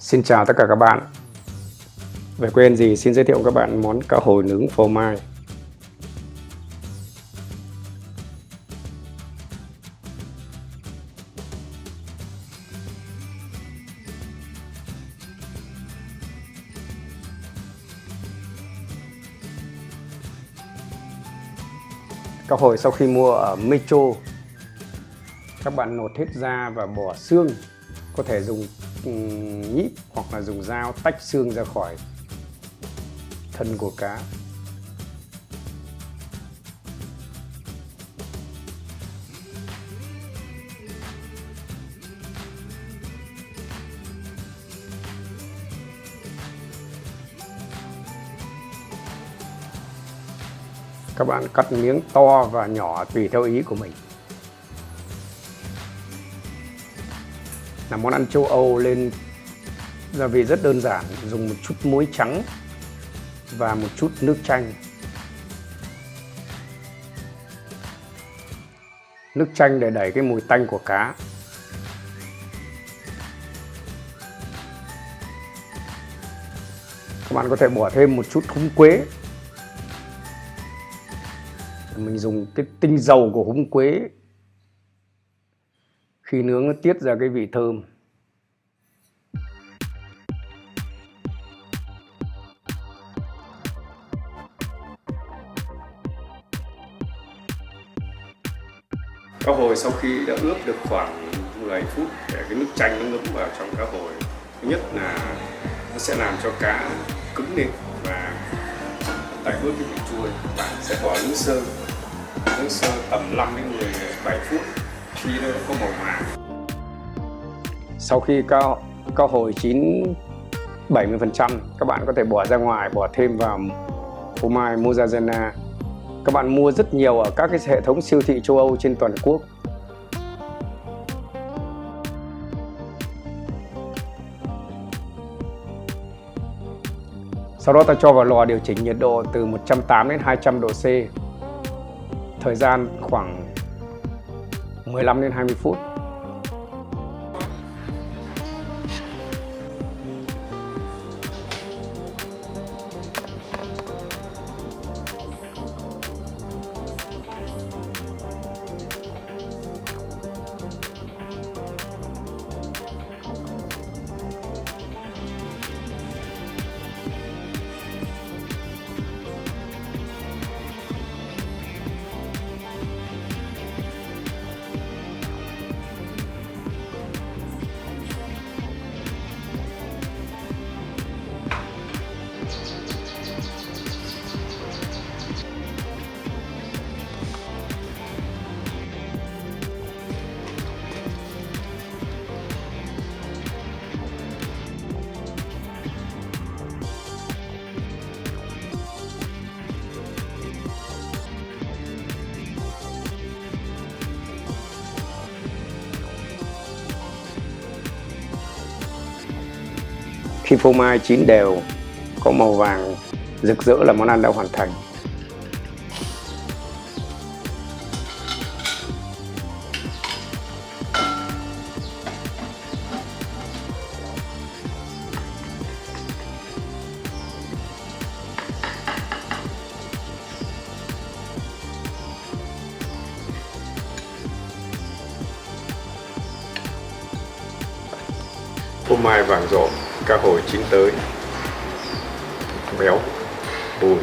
Xin chào tất cả các bạn. Về quên gì xin giới thiệu các bạn món cá hồi nướng phô mai. Cá hồi sau khi mua ở Metro, các bạn lột hết da và bỏ xương. Có thể dùng nhíp hoặc là dùng dao tách xương ra khỏi thân của cá. Các bạn cắt miếng to và nhỏ tùy theo ý của mình. Là món ăn châu Âu nên gia vị rất đơn giản, dùng một chút muối trắng và một chút nước chanh. Nước chanh để đẩy cái mùi tanh của cá. Các bạn có thể bỏ thêm một chút húng quế. Mình dùng cái tinh dầu của húng quế, khi nướng nó tiết ra cái vị thơm. Cá hồi sau khi đã ướp được khoảng 10 phút để cái nước chanh nó ngấm vào trong cá hồi. Thứ nhất là nó sẽ làm cho cá cứng lên và tẩy bớt cái vị chua. Bạn sẽ bỏ nước sơ tầm 5 đến 17 phút khi nó có màu vàng. Sau khi cá hồi chín 70%, các bạn có thể bỏ ra ngoài, bỏ thêm vào phô mai mozzarella. Các bạn mua rất nhiều ở các cái hệ thống siêu thị châu Âu trên toàn quốc. Sau đó ta cho vào lò điều chỉnh nhiệt độ từ 180 đến 200 độ C. Thời gian khoảng 15 đến 20 phút. Khi phô mai chín đều, có màu vàng rực rỡ là món ăn đã hoàn thành. Phô mai vàng rộm, cá hồi chín tới, béo, bùi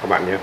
các bạn nhé.